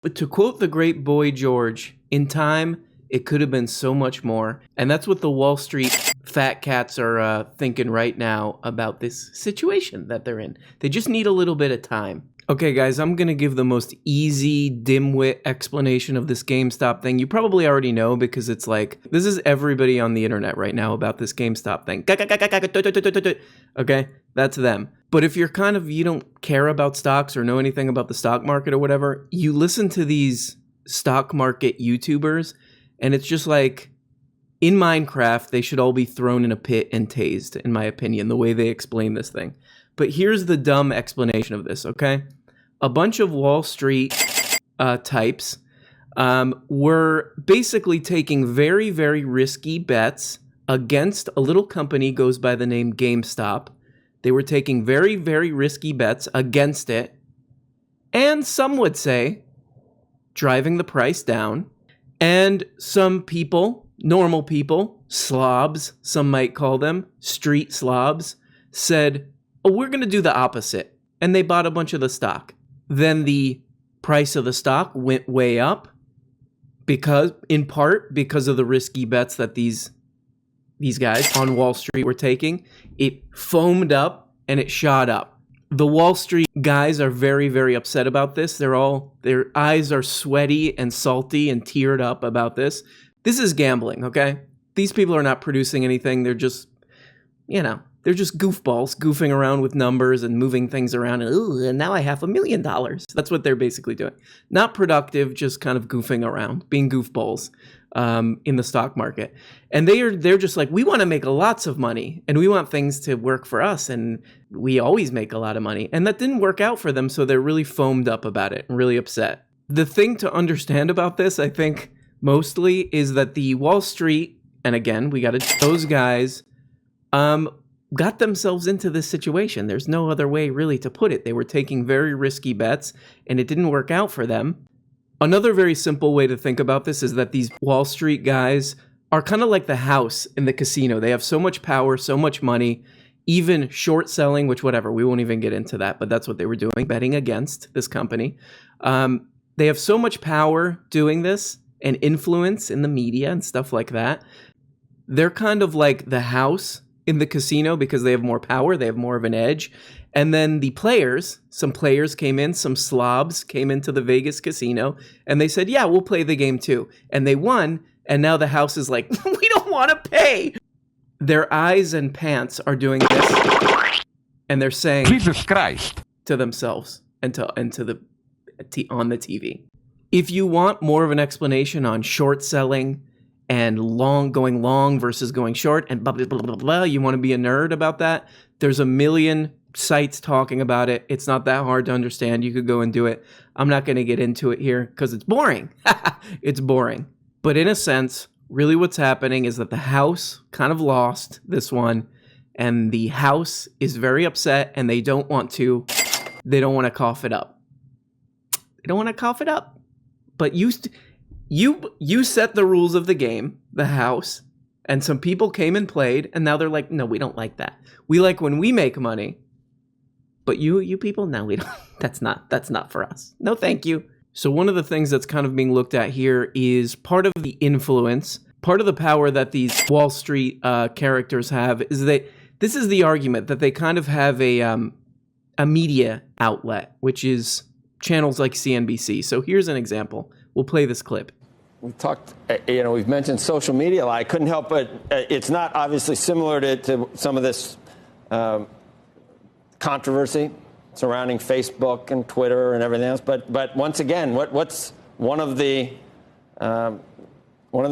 But to quote the great Boy George, in time, it could have been so much more. And that's what the Wall Street fat cats are thinking right now about this situation that they're in. They just need a little bit of time. Okay, guys, I'm going to give the most easy, dimwit explanation of this GameStop thing. You probably already know because it's like, this is everybody on the internet right now about this GameStop thing. Okay, that's them. But if you're you don't care about stocks or know anything about the stock market or whatever, you listen to these stock market YouTubers, and it's just like, in Minecraft, they should all be thrown in a pit and tased, in my opinion, the way they explain this thing. But here's the dumb explanation of this, okay? A bunch of Wall Street types were basically taking very, very risky bets against a little company goes by the name GameStop. They were taking very, very risky bets against it. And some would say, driving the price down. And some people, normal people, slobs, some might call them, street slobs, said, oh, we're going to do the opposite. And they bought a bunch of the stock. Then the price of the stock went way up in part because of the risky bets that these guys on Wall Street were taking. It foamed up and it shot up. The Wall Street guys are very, very upset about this. Their eyes are sweaty and salty and teared up about this. This is gambling, okay? These people are not producing anything. They're just, they're just goofballs goofing around with numbers and moving things around. And now I have $1 million. That's what they're basically doing. Not productive, just kind of goofing around, being goofballs in the stock market. And they're just like, we want to make lots of money and we want things to work for us. And we always make a lot of money. And that didn't work out for them. So they're really foamed up about it and really upset. The thing to understand about this, I think, mostly is that the Wall Street, and again, those guys, got themselves into this situation. There's no other way really to put it. They were taking very risky bets and it didn't work out for them. Another very simple way to think about this is that these Wall Street guys are kind of like the house in the casino. They have so much power, so much money, even short selling, which whatever, we won't even get into that, but that's what they were doing, betting against this company. They have so much power doing this and influence in the media and stuff like that. They're kind of like the house in the casino because they have more power, they have more of an edge. And then the players, some players came in, some slobs came into the Vegas casino, and they said, yeah, we'll play the game too. And they won, and now the house is like, we don't want to pay. Their eyes and pants are doing this, and they're saying, Jesus Christ, to themselves and on the TV. If you want more of an explanation on short selling and going long versus going short and blah, blah, blah, blah, blah, you want to be a nerd about that, there's a million sites talking about it. It's not that hard to understand. You could go and do it. I'm not going to get into it here because it's boring. It's boring. But in a sense, really what's happening is that the house kind of lost this one, and the house is very upset, and they don't want to cough it up. They don't want to cough it up. But you set the rules of the game, the house, and some people came and played, and now they're like, no, we don't like that. We like when we make money. But you people, no, we don't. That's not for us. No, thank you. So one of the things that's kind of being looked at here is part of the influence, part of the power that these Wall Street characters have is that this is the argument that they kind of have a media outlet, which is channels like CNBC. So here's an example. We'll play this clip. We've mentioned social media. I couldn't help but it's not obviously similar to some of this controversy surrounding Facebook and Twitter and everything else. But once again, what's one of the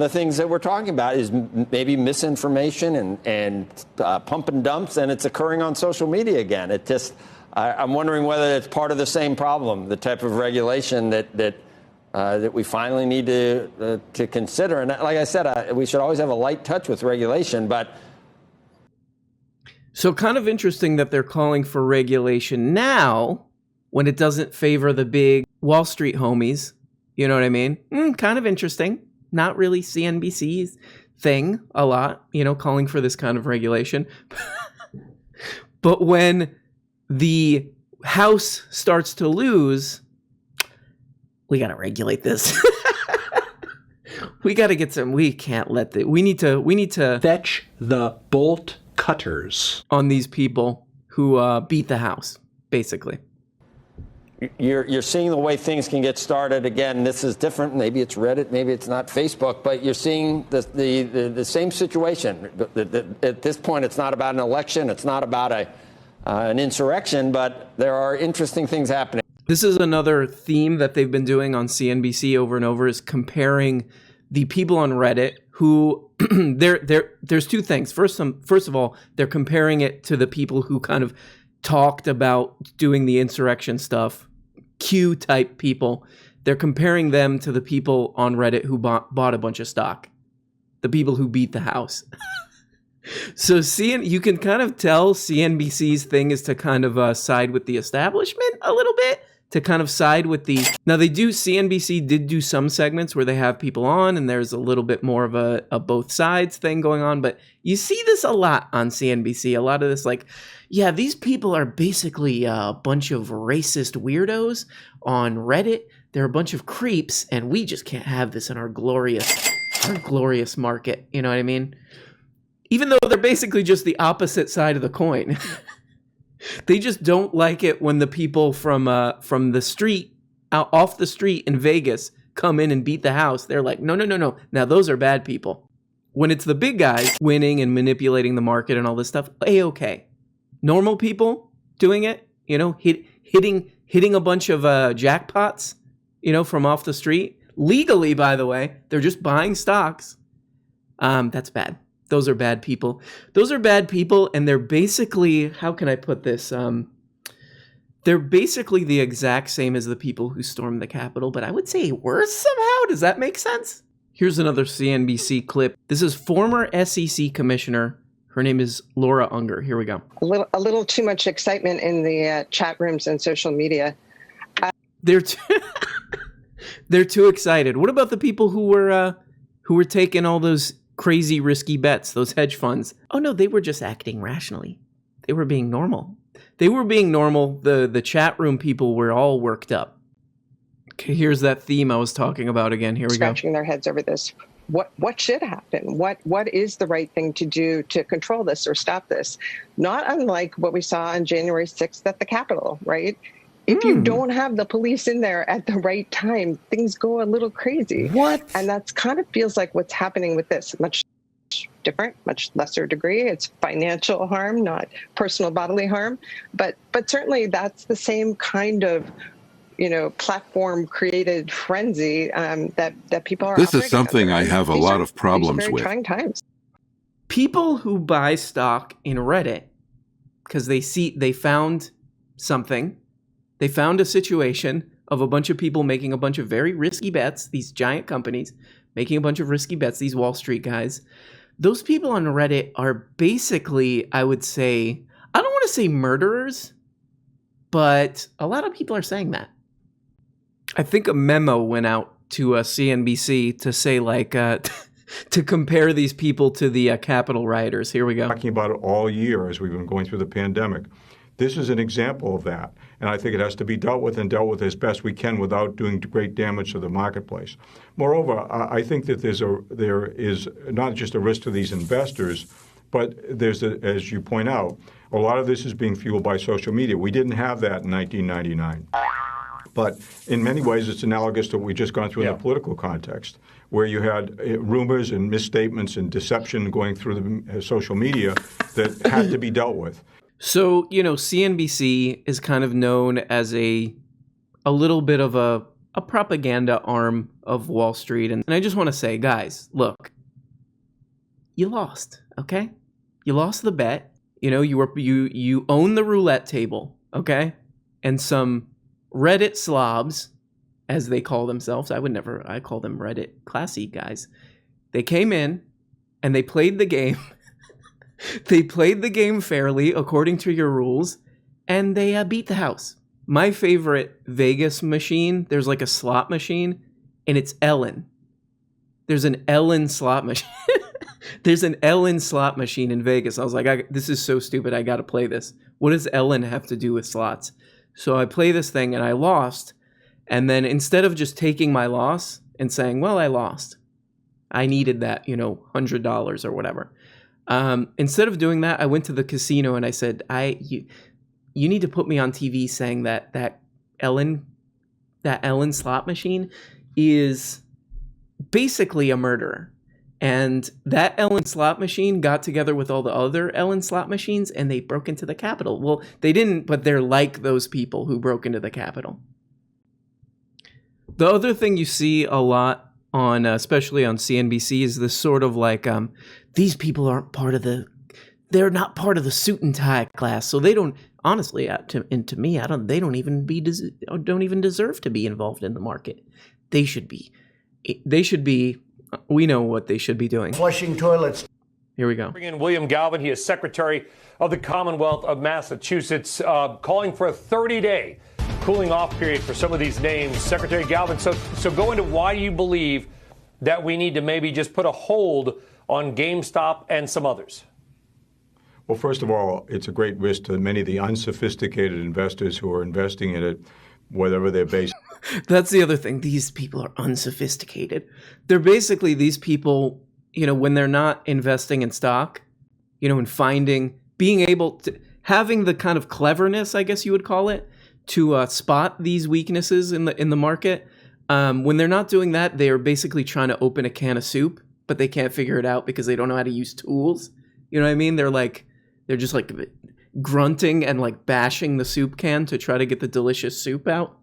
things that we're talking about is maybe misinformation and pump and dumps, and it's occurring on social media again. I'm wondering whether it's part of the same problem, the type of regulation that we finally need to consider. And like I said, we should always have a light touch with regulation, but. So kind of interesting that they're calling for regulation now when it doesn't favor the big Wall Street homies. You know what I mean? Kind of interesting. Not really CNBC's thing a lot, calling for this kind of regulation. But when the House starts to lose, we got to regulate this. We got to get some, we can't let the, we need to fetch the bolt cutters on these people who beat the house, basically. You're seeing the way things can get started. Again, this is different. Maybe it's Reddit, maybe it's not Facebook, but you're seeing the same situation. At this point, it's not about an election. It's not about an insurrection, but there are interesting things happening. This is another theme that they've been doing on CNBC over and over, is comparing the people on Reddit who there's two things. First of all, they're comparing it to the people who kind of talked about doing the insurrection stuff, Q type people. They're comparing them to the people on Reddit who bought a bunch of stock, the people who beat the house. So you can kind of tell CNBC's thing is to kind of side with the establishment a little bit, to kind of side with the... Now CNBC did do some segments where they have people on and there's a little bit more of a both sides thing going on, but you see this a lot on CNBC, a lot of this like, yeah, these people are basically a bunch of racist weirdos on Reddit. They're a bunch of creeps and we just can't have this in our glorious market. You know what I mean? Even though they're basically just the opposite side of the coin. They just don't like it when the people from the street, off the street in Vegas, come in and beat the house. They're like, no. Now those are bad people. When it's the big guys winning and manipulating the market and all this stuff, A-okay. Normal people doing it, hitting a bunch of jackpots, from off the street. Legally, by the way, they're just buying stocks. That's bad. Those are bad people. And they're basically, how can I put this? They're basically the exact same as the people who stormed the Capitol, but I would say worse somehow. Does that make sense? Here's another CNBC clip. This is former SEC commissioner. Her name is Laura Unger. Here we go. A little too much excitement in the chat rooms and social media. They're too excited. What about the people who were taking all those crazy risky bets, those hedge funds? Oh no, they were just acting rationally. They were being normal. The chat room people were all worked up. Okay, here's that theme I was talking about again. Here we go. Scratching their heads over this. What should happen? What is the right thing to do to control this or stop this? Not unlike what we saw on January 6th at the Capitol, right? If you don't have the police in there at the right time, things go a little crazy. What? And that's kind of feels like what's happening with this. Much different, much lesser degree. It's financial harm, not personal bodily harm. But certainly that's the same kind of, platform created frenzy that people are. This is something I have a lot of problems with. Trying times. People who buy stock in Reddit because they found something. They found a situation of a bunch of people making a bunch of very risky bets, these giant companies making a bunch of risky bets, these Wall Street guys. Those people on Reddit are basically, I would say, I don't want to say murderers, but a lot of people are saying that. I think a memo went out to CNBC to say, to compare these people to the Capitol rioters. Here we go. Talking about it all year as we've been going through the pandemic. This is an example of that, and I think it has to be dealt with as best we can without doing great damage to the marketplace. Moreover, I think that there is not just a risk to these investors, but there's, as you point out, a lot of this is being fueled by social media. We didn't have that in 1999. But in many ways, it's analogous to what we've just gone through in the political context, where you had rumors and misstatements and deception going through the social media that had to be dealt with. So, CNBC is kind of known as a little bit of a propaganda arm of Wall Street. And I just want to say, guys, look, you lost, okay? You lost the bet. You own the roulette table, okay? And some Reddit slobs, as they call themselves, I call them Reddit classy guys. They came in and they played the game. They played the game fairly, according to your rules, and they beat the house. My favorite Vegas machine, there's like a slot machine, and it's Ellen. There's an Ellen slot machine. There's an Ellen slot machine in Vegas. I was like, this is so stupid. I got to play this. What does Ellen have to do with slots? So I play this thing, and I lost. And then instead of just taking my loss and saying, well, I lost, I needed that, $100 or whatever. Instead of doing that, I went to the casino and I said, you need to put me on TV saying that Ellen slot machine is basically a murderer. And that Ellen slot machine got together with all the other Ellen slot machines and they broke into the Capitol. Well, they didn't, but they're like those people who broke into the Capitol. The other thing you see a lot on, especially on CNBC, is this sort of like, these people aren't they're not part of the suit and tie class. So they don't, honestly, to me, they don't even deserve to be involved in the market. They should be, we know what they should be doing. Flushing toilets. Here we go. Bring in William Galvin. He is Secretary of the Commonwealth of Massachusetts, calling for a 30-day cooling off period for some of these names. Secretary Galvin, so go into why you believe that we need to maybe just put a hold on GameStop and some others. Well, first of all, it's a great risk to many of the unsophisticated investors who are investing in it, whatever they're based. That's the other thing. These people are unsophisticated. They're basically these people, when they're not investing in stock, and being able to, having the kind of cleverness, I guess you would call it, to spot these weaknesses in the market. When they're not doing that, they are basically trying to open a can of soup, but they can't figure it out because they don't know how to use tools. You know what I mean? They're just like grunting and like bashing the soup can to try to get the delicious soup out.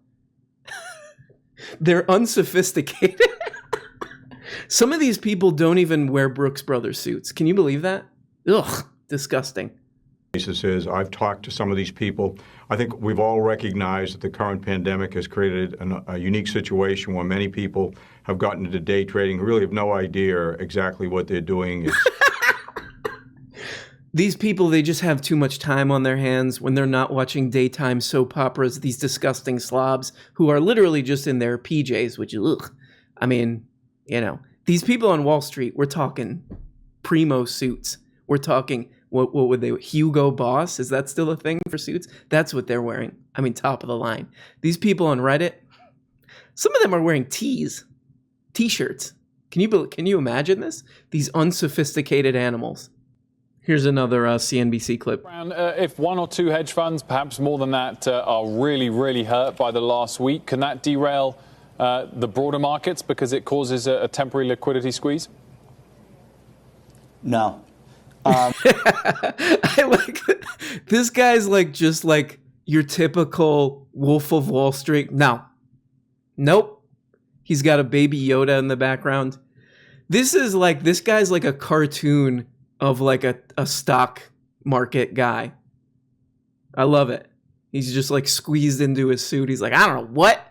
They're unsophisticated. Some of these people don't even wear Brooks Brothers suits. Can you believe that? Ugh, disgusting. Is I've talked to some of these people. I think we've all recognized that the current pandemic has created a unique situation where many people have gotten into day trading who really have no idea exactly what they're doing. These people, they just have too much time on their hands when they're not watching daytime soap operas, these disgusting slobs who are literally just in their PJs, which is, ugh. I mean, these people on Wall Street, we're talking primo suits. We're talking, what would they, Hugo Boss? Is that still a thing for suits? That's what they're wearing. I mean, top of the line. These people on Reddit, some of them are wearing t-shirts. Can you imagine this? These unsophisticated animals. Here's another CNBC clip. If one or two hedge funds, perhaps more than that, are really, really hurt by the last week, can that derail the broader markets because it causes a temporary liquidity squeeze? No. I like this guy's just like your typical Wolf of Wall Street. No. Nope. He's got a baby Yoda in the background. This guy's like a cartoon of like a stock market guy. I love it. He's just like squeezed into his suit. He's like, I don't know what.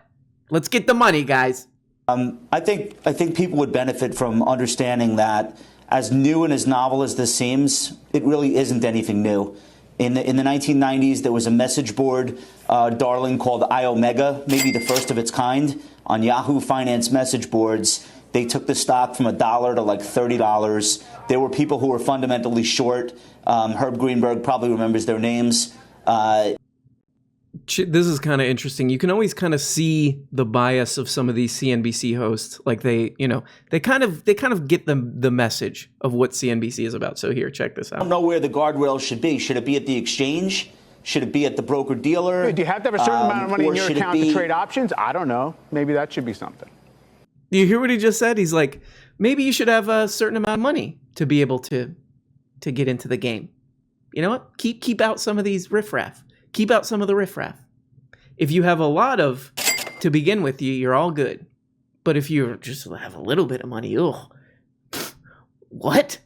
Let's get the money, guys. I think people would benefit from understanding that as new and as novel as this seems, it really isn't anything new. In the 1990s, there was a message board darling called iOmega, maybe the first of its kind, on Yahoo Finance message boards. They took the stock from $1 to like $30. There were people who were fundamentally short. Herb Greenberg probably remembers their names. This is kind of interesting. You can always kind of see the bias of some of these CNBC hosts. Like they kind of get the message of what CNBC is about. So here, check this out. I don't know where the guardrails should be. Should it be at the exchange? Should it be at the broker-dealer? Do you have to have a certain amount of money in your account to trade options? I don't know. Maybe that should be something. Do you hear what he just said? He's like, maybe you should have a certain amount of money to be able to get into the game. You know what? Keep out some of these riffraff. Keep out some of the riffraff. If you have a lot of to begin with, you're all good. But if you just have a little bit of money, what?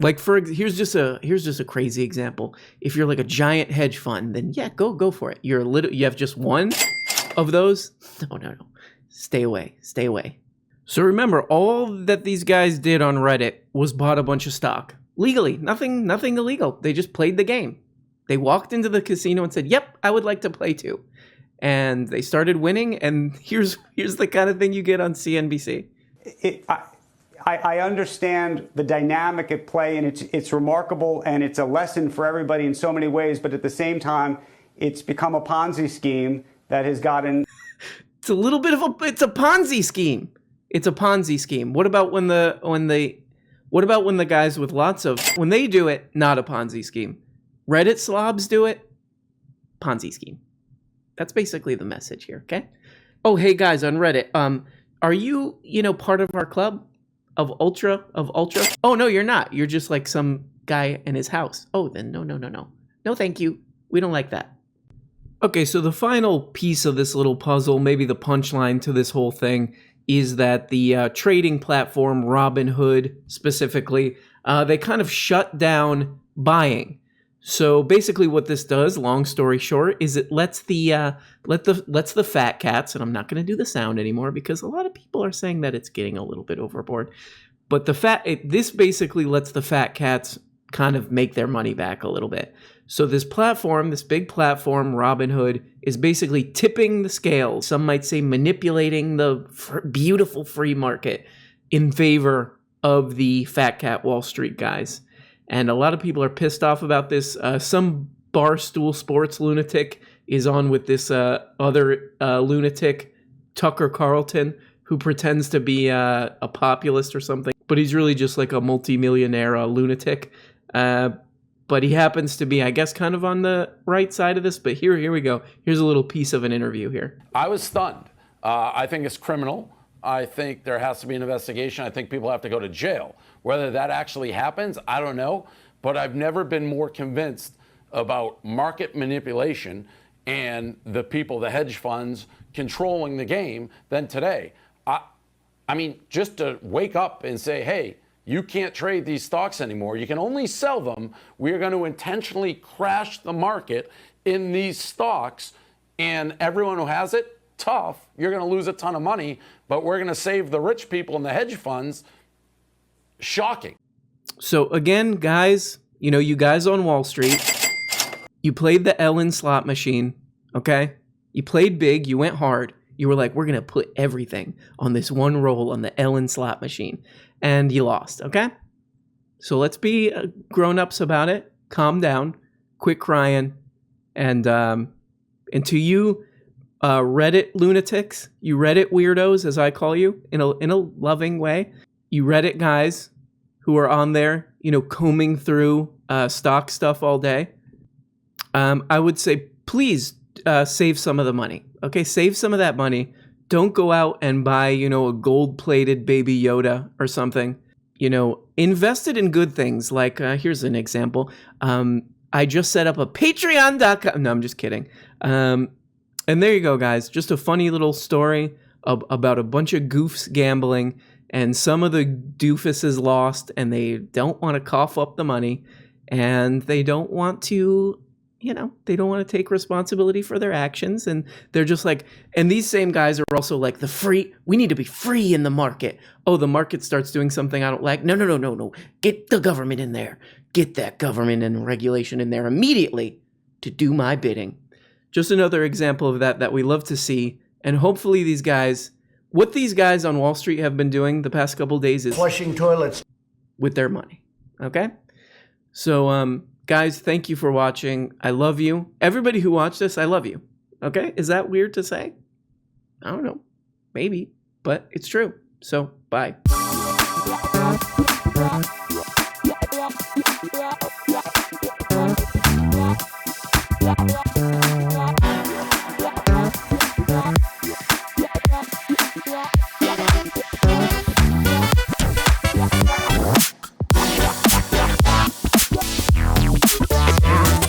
Like here's just a crazy example. If you're like a giant hedge fund, then yeah, go for it. You have just one of those? No. Stay away. So remember, all that these guys did on Reddit was bought a bunch of stock. Legally, nothing illegal. They just played the game. They walked into the casino and said, yep, I would like to play too. And they started winning, and here's the kind of thing you get on CNBC. I understand the dynamic at play, and it's remarkable, and it's a lesson for everybody in so many ways, but at the same time, it's become a Ponzi scheme that has gotten... It's a little bit of it's a Ponzi scheme. It's a Ponzi scheme. What about when the guys with lots of, when they do it, not a Ponzi scheme. Reddit slobs do it, Ponzi scheme. That's basically the message here, okay? Oh, hey guys on Reddit, are you, part of our club of Ultra? Oh, no, you're not. You're just like some guy in his house. Oh, then no. No, thank you. We don't like that. Okay, so the final piece of this little puzzle, maybe the punchline to this whole thing, is that the trading platform Robinhood specifically, they kind of shut down buying. So basically what this does, long story short, is it lets the fat cats, and I'm not going to do the sound anymore because a lot of people are saying that it's getting a little bit overboard, but this basically lets the fat cats kind of make their money back a little bit. So this platform, this big platform, Robinhood, is basically tipping the scales. Some might say manipulating the beautiful free market in favor of the fat cat Wall Street guys. And a lot of people are pissed off about this. Some Barstool Sports lunatic is on with this other lunatic, Tucker Carlson, who pretends to be a populist or something, but he's really just like a multimillionaire lunatic. But he happens to be, I guess, kind of on the right side of this. But here we go. Here's a little piece of an interview here. I was stunned. I think it's criminal. I think there has to be an investigation. I think people have to go to jail. Whether that actually happens, I don't know. But I've never been more convinced about market manipulation and the people, the hedge funds, controlling the game than today. I mean, just to wake up and say, hey, you can't trade these stocks anymore. You can only sell them. We are going to intentionally crash the market in these stocks. And everyone who has it, tough. You're going to lose a ton of money, but we're going to save the rich people in the hedge funds. Shocking. So again, guys, you guys on Wall Street, you played the Ellen slot machine, okay? You played big. You went hard. You were like, we're going to put everything on this one roll on the Ellen slot machine. And you lost, okay? So let's be grown-ups about it. Calm down. Quit crying. And to you Reddit lunatics, you Reddit weirdos, as I call you, in a loving way, you Reddit guys who are on there, combing through stock stuff all day, I would say, please save some of the money, okay? Save some of that money. Don't go out and buy, a gold-plated Baby Yoda or something. Invest it in good things. Like, here's an example. I just set up a Patreon.com. No, I'm just kidding. And there you go, guys. Just a funny little story about a bunch of goofs gambling, and some of the doofuses lost, and they don't want to cough up the money, and they don't want to... they don't want to take responsibility for their actions. And they're just like, and these same guys are also like we need to be free in the market. Oh, the market starts doing something I don't like. No. Get the government in there. Get that government and regulation in there immediately to do my bidding. Just another example of that we love to see. And hopefully what these guys on Wall Street have been doing the past couple of days is flushing toilets with their money. Okay? So, guys, thank you for watching. I love you. Everybody who watched this, I love you. Okay? Is that weird to say? I don't know. Maybe. But it's true. So, bye. Yeah.